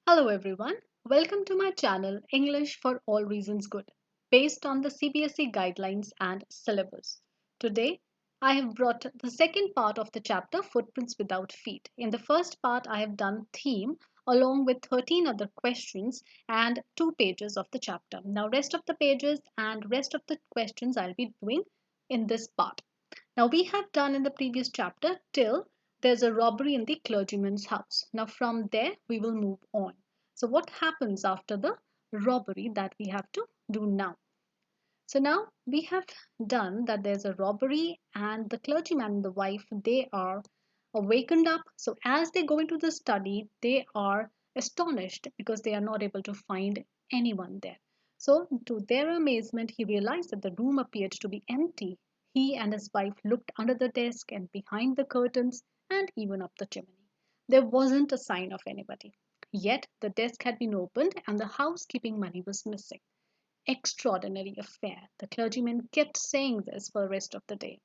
Hello everyone, welcome to my channel English for All Reasons Good, based on the CBSE guidelines and syllabus. Today, I have brought the second part of the chapter Footprints Without Feet. In the first part, I have done theme along with 13 other questions and 2 pages of the chapter. Now, rest of the pages and rest of the questions I'll be doing in this part. Now, we have done in the previous chapter till there's a robbery in the clergyman's house. Now, from there, we will move on. So, what happens after the robbery that we have to do now? So, now we have done that there's a robbery, and the clergyman and the wife they are awakened up. So, as they go into the study, they are astonished because they are not able to find anyone there. So, to their amazement, he realized that the room appeared to be empty. He and his wife looked under the desk and behind the curtains and even up the chimney. There wasn't a sign of anybody. Yet the desk had been opened and the housekeeping money was missing. Extraordinary affair. The clergyman kept saying this for the rest of the day.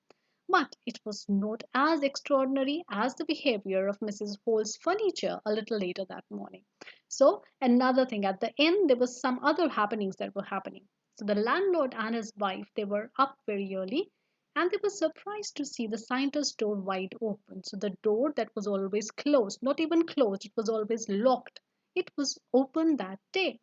But it was not as extraordinary as the behavior of Mrs. Hole's furniture a little later that morning. So, another thing, at the inn, there was some other happenings that were happening. So, the landlord and his wife, they were up very early and they were surprised to see the scientist's door wide open. So, the door that was always closed, not even closed, it was always locked. It was open that day.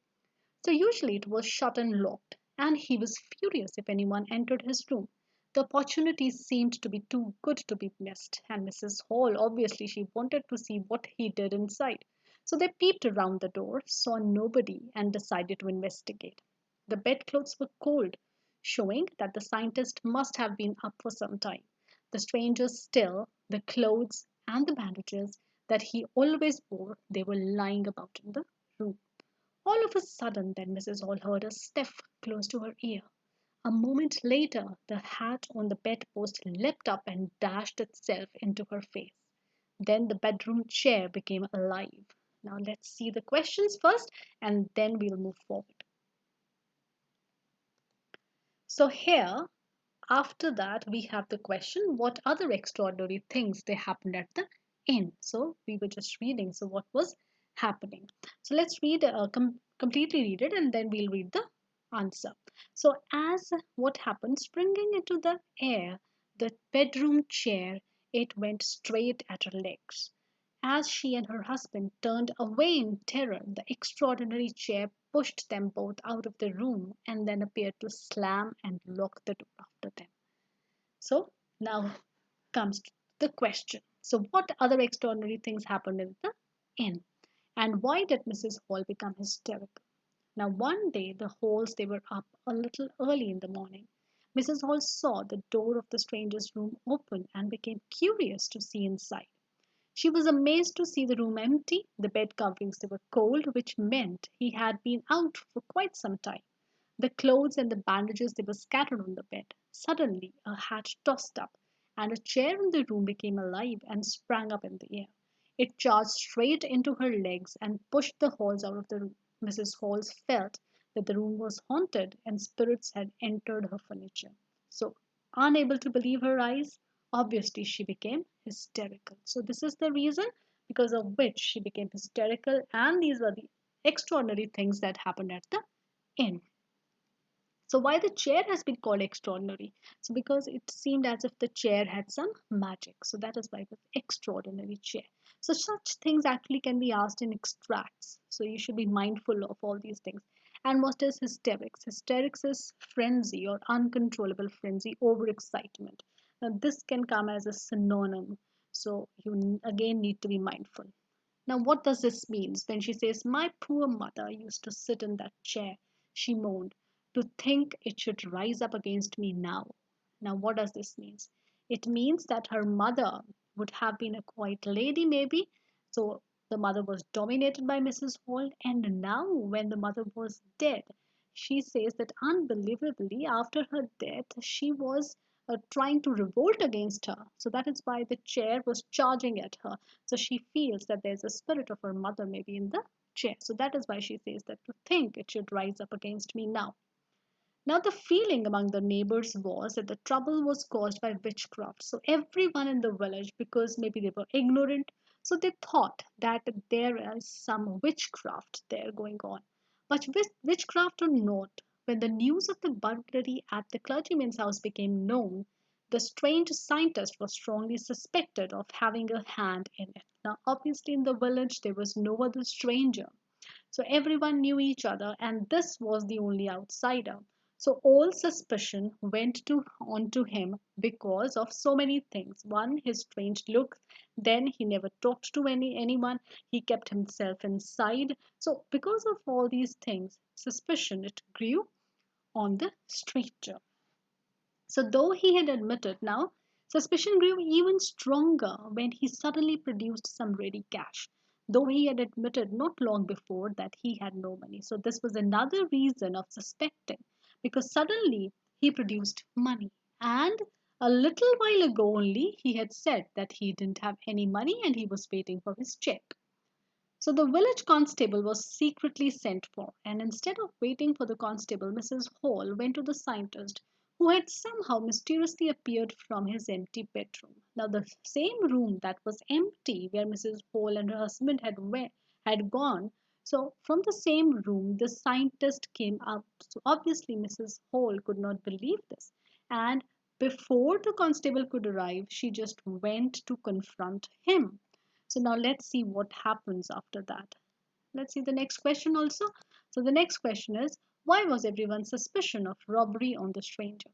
So usually it was shut and locked, and he was furious if anyone entered his room. The opportunity seemed to be too good to be missed, and Mrs. Hall obviously she wanted to see what he did inside. So they peeped around the door, saw nobody, and decided to investigate. The bedclothes were cold, showing that the scientist must have been up for some time. The strangers still, the clothes and the bandages that he always wore, they were lying about in the room. All of a sudden, then Mrs. Hall heard a step close to her ear. A moment later, the hat on the bedpost leapt up and dashed itself into her face. Then the bedroom chair became alive. Now let's see the questions first and then we'll move forward. So here, after that, we have the question what other extraordinary things they happened at the inn? So we were just reading. So what was happening? So let's read completely read it and then we'll read the answer. So as what happened, springing into the air, the bedroom chair, it went straight at her legs. As she and her husband turned away in terror, the extraordinary chair pushed them both out of the room and then appeared to slam and lock the door after them. So now comes the question. So what other extraordinary things happened in the inn? And why did Mrs. Hall become hysterical? Now one day the Halls they were up a little early in the morning. Mrs. Hall saw the door of the stranger's room open and became curious to see inside. She was amazed to see the room empty. The bed coverings they were cold, which meant he had been out for quite some time. The clothes and the bandages they were scattered on the bed. Suddenly a hat tossed up, and a chair in the room became alive and sprang up in the air. It charged straight into her legs and pushed the Halls out of the room. Mrs. Halls felt that the room was haunted and spirits had entered her furniture. So, unable to believe her eyes, obviously she became hysterical. So, this is the reason because of which she became hysterical, and these were the extraordinary things that happened at the inn. So why the chair has been called extraordinary? So because it seemed as if the chair had some magic. So that is why it was extraordinary chair. So such things actually can be asked in extracts. So you should be mindful of all these things. And what is hysterics? Hysterics is frenzy or uncontrollable frenzy, overexcitement. Now this can come as a synonym. So you again need to be mindful. Now, what does this mean? When she says, my poor mother used to sit in that chair, she moaned, to think it should rise up against me now. Now, what does this mean? It means that her mother would have been a quiet lady, maybe. So the mother was dominated by Mrs. Holt, and now, when the mother was dead, she says that unbelievably, after her death, she was trying to revolt against her. So that is why the chair was charging at her. So she feels that there's a spirit of her mother maybe in the chair. So that is why she says that to think it should rise up against me now. Now, the feeling among the neighbors was that the trouble was caused by witchcraft. So, everyone in the village, because maybe they were ignorant, so they thought that there is some witchcraft there going on. But witchcraft or not, when the news of the burglary at the clergyman's house became known, the strange scientist was strongly suspected of having a hand in it. Now, obviously, in the village, there was no other stranger. So everyone knew each other, and this was the only outsider. So all suspicion went to onto him because of so many things. One, his strange look. Then he never talked to anyone. He kept himself inside. So because of all these things, suspicion it grew on the stranger. So, though he had admitted now, suspicion grew even stronger when he suddenly produced some ready cash, though he had admitted not long before that he had no money. So, this was another reason of suspecting because suddenly he produced money. And a little while ago only, he had said that he didn't have any money and he was waiting for his check. So the village constable was secretly sent for, and instead of waiting for the constable, Mrs. Hall went to the scientist, who had somehow mysteriously appeared from his empty bedroom. Now, the same room that was empty where Mrs. Hall and her husband had gone. So, from the same room, the scientist came up. So, obviously, Mrs. Hall could not believe this. And before the constable could arrive, she just went to confront him. So now let's see what happens after that. Let's see the next question also. So the next question is, why was everyone's suspicion of robbery on the stranger?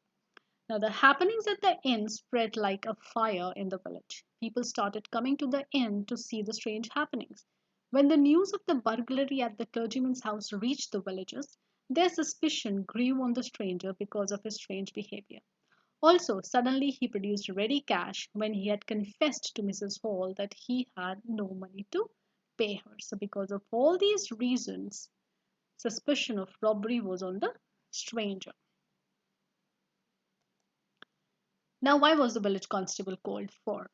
Now the happenings at the inn spread like a fire in the village. People started coming to the inn to see the strange happenings. When the news of the burglary at the clergyman's house reached the villagers, their suspicion grew on the stranger because of his strange behavior. Also, suddenly he produced ready cash when he had confessed to Mrs. Hall that he had no money to pay her. So, because of all these reasons, suspicion of robbery was on the stranger. Now, why was the village constable called for?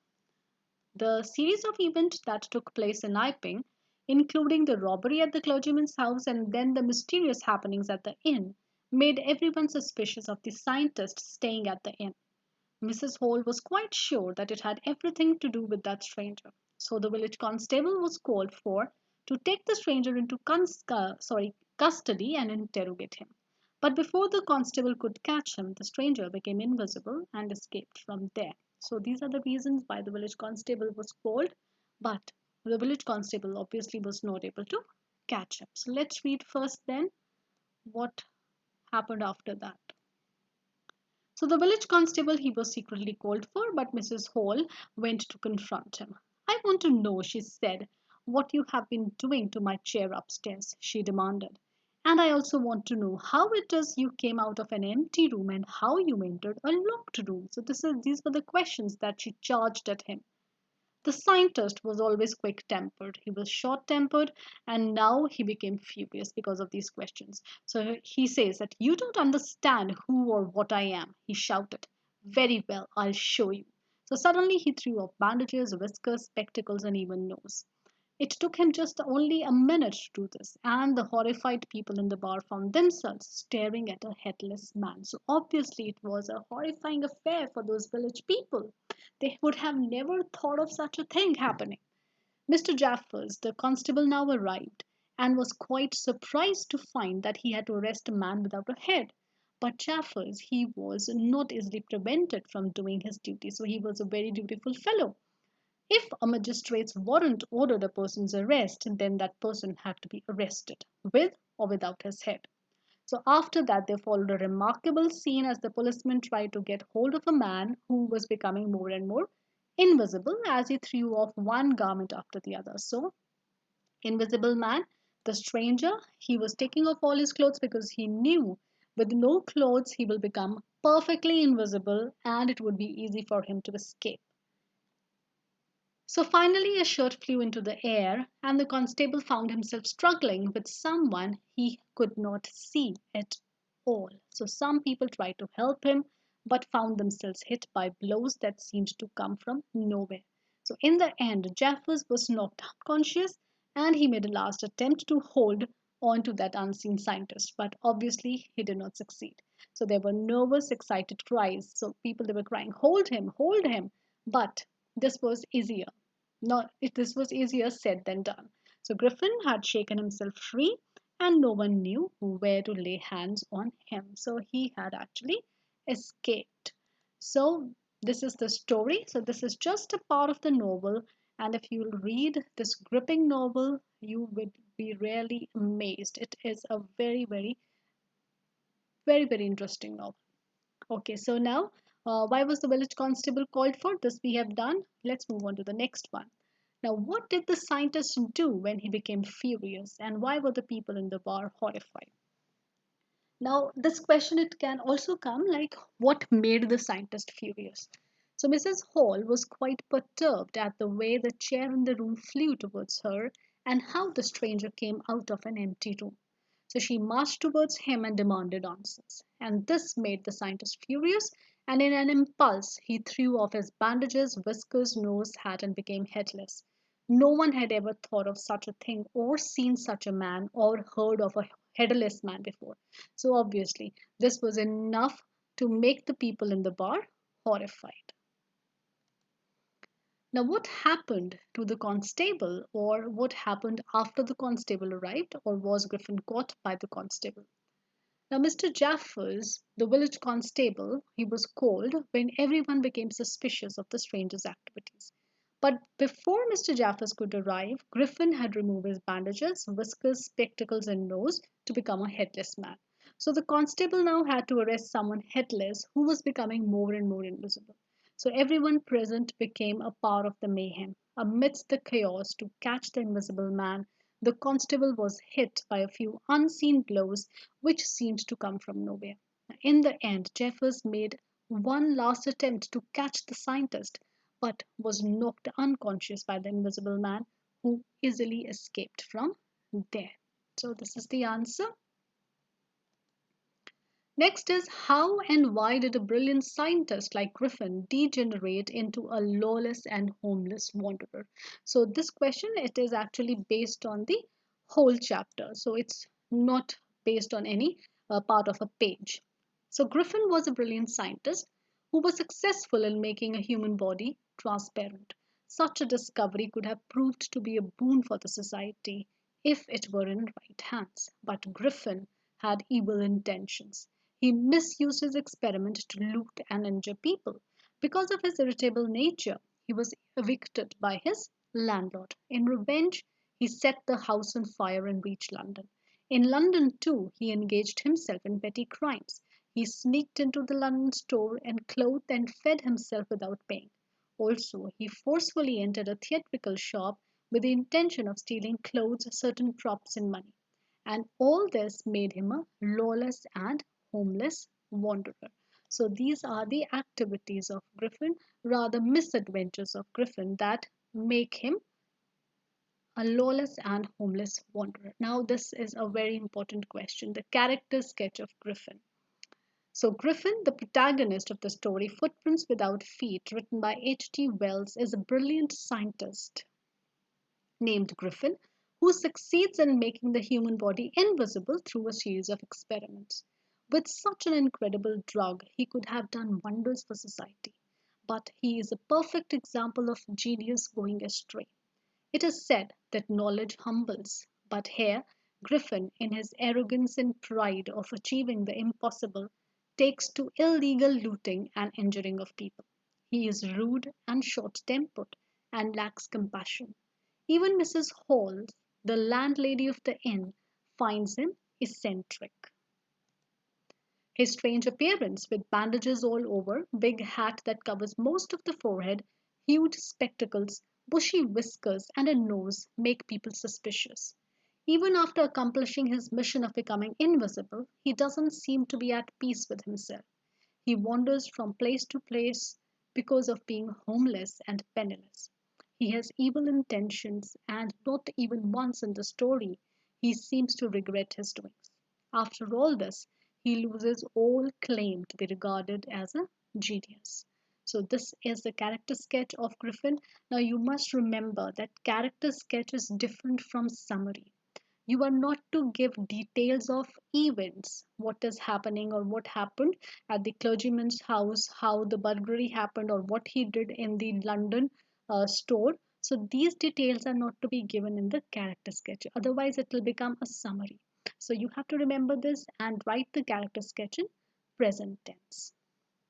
The series of events that took place in Iping, including the robbery at the clergyman's house and then the mysterious happenings at the inn, made everyone suspicious of the scientist staying at the inn. Mrs. Hall was quite sure that it had everything to do with that stranger. So the village constable was called for to take the stranger into custody and interrogate him. But before the constable could catch him, the stranger became invisible and escaped from there. So these are the reasons why the village constable was called, but the village constable obviously was not able to catch him. So let's read first then what happened after that. So the village constable he was secretly called for, but Mrs. Hall went to confront him. I want to know, she said, what you have been doing to my chair upstairs, she demanded. And I also want to know how it is you came out of an empty room and how you entered a locked room. So these were the questions that she charged at him. The scientist was always quick tempered. He was short tempered, and now he became furious because of these questions. So he says that you don't understand who or what I am, he shouted. Very well, I'll show you. So suddenly he threw off bandages, whiskers, spectacles, and even nose. It took him just only a minute to do this, and the horrified people in the bar found themselves staring at a headless man. So obviously, it was a horrifying affair for those village people. They would have never thought of such a thing happening. Mr. Jaffers, the constable, now arrived and was quite surprised to find that he had to arrest a man without a head. But Jaffers, he was not easily prevented from doing his duty, so he was a very dutiful fellow. If a magistrate's warrant ordered a person's arrest, then that person had to be arrested, with or without his head. So after that, there followed a remarkable scene as the policeman tried to get hold of a man who was becoming more and more invisible as he threw off one garment after the other. So, invisible man, the stranger, he was taking off all his clothes because he knew with no clothes he will become perfectly invisible and it would be easy for him to escape. So finally, a shirt flew into the air, and the constable found himself struggling with someone he could not see at all. So some people tried to help him, but found themselves hit by blows that seemed to come from nowhere. So in the end, Jeffers was knocked unconscious, and he made a last attempt to hold on to that unseen scientist, but obviously he did not succeed. So there were nervous, excited cries. So people, they were crying, hold him, hold him. But this was easier. Not if this was easier said than done. So Griffin had shaken himself free, and no one knew where to lay hands on him. So he had actually escaped. So this is the story. So this is just a part of the novel. And if you read this gripping novel, you would be really amazed. It is a very, very, very, very interesting novel. Okay, so now, why was the village constable called for? This we have done. Let's move on to the next one. Now, what did the scientist do when he became furious, and why were the people in the bar horrified? Now, this question, it can also come like, what made the scientist furious? So Mrs. Hall was quite perturbed at the way the chair in the room flew towards her and how the stranger came out of an empty room. So she marched towards him and demanded answers. And this made the scientist furious, and in an impulse, he threw off his bandages, whiskers, nose, hat, and became headless. No one had ever thought of such a thing, or seen such a man, or heard of a headless man before. So obviously, this was enough to make the people in the bar horrified. Now, what happened to the constable, or what happened after the constable arrived, or was Griffin caught by the constable? Now, Mr. Jaffers, the village constable, he was called when everyone became suspicious of the stranger's activities. But before Mr. Jaffers could arrive, Griffin had removed his bandages, whiskers, spectacles, and nose to become a headless man. So the constable now had to arrest someone headless who was becoming more and more invisible. So everyone present became a part of the mayhem. Amidst the chaos, to catch the invisible man, the constable was hit by a few unseen blows which seemed to come from nowhere. In the end, Jeffers made one last attempt to catch the scientist, but was knocked unconscious by the invisible man, who easily escaped from there. So, this is the answer. Next is, how and why did a brilliant scientist like Griffin degenerate into a lawless and homeless wanderer? So this question, it is actually based on the whole chapter. So it's not based on any part of a page. So Griffin was a brilliant scientist who was successful in making a human body transparent. Such a discovery could have proved to be a boon for the society if it were in right hands. But Griffin had evil intentions. He misused his experiment to loot and injure people. Because of his irritable nature, he was evicted by his landlord. In revenge, he set the house on fire and reached London. In London, too, he engaged himself in petty crimes. He sneaked into the London store and clothed and fed himself without paying. Also, he forcefully entered a theatrical shop with the intention of stealing clothes, certain props, and money. And all this made him a lawless and homeless wanderer. So these are the activities of Griffin, rather misadventures of Griffin, that make him a lawless and homeless wanderer. Now, this is a very important question, the character sketch of Griffin. So, Griffin, the protagonist of the story Footprints Without Feet, written by H.G. Wells, is a brilliant scientist named Griffin who succeeds in making the human body invisible through a series of experiments. With such an incredible drug, he could have done wonders for society. But he is a perfect example of genius going astray. It is said that knowledge humbles, but here Griffin, in his arrogance and pride of achieving the impossible, takes to illegal looting and injuring of people. He is rude and short tempered and lacks compassion. Even Mrs. Hall, the landlady of the inn, finds him eccentric. His strange appearance, with bandages all over, big hat that covers most of the forehead, huge spectacles, bushy whiskers, and a nose, make people suspicious. Even after accomplishing his mission of becoming invisible, he doesn't seem to be at peace with himself. He wanders from place to place because of being homeless and penniless. He has evil intentions, and not even once in the story he seems to regret his doings. After all this, he loses all claim to be regarded as a genius. So, this is the character sketch of Griffin. Now, you must remember that character sketch is different from summary. You are not to give details of events, what is happening or what happened at the clergyman's house, how the burglary happened, or what he did in the London store. So these details are not to be given in the character sketch. Otherwise, it will become a summary. So you have to remember this and write the character sketch in present tense.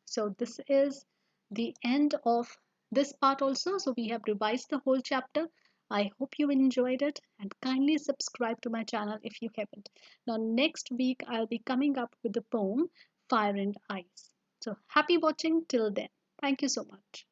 So this is the end of this part also. So we have revised the whole chapter. I hope you enjoyed it and kindly subscribe to my channel if you haven't. Now next week I'll be coming up with the poem Fire and Ice. So happy watching till then. Thank you so much.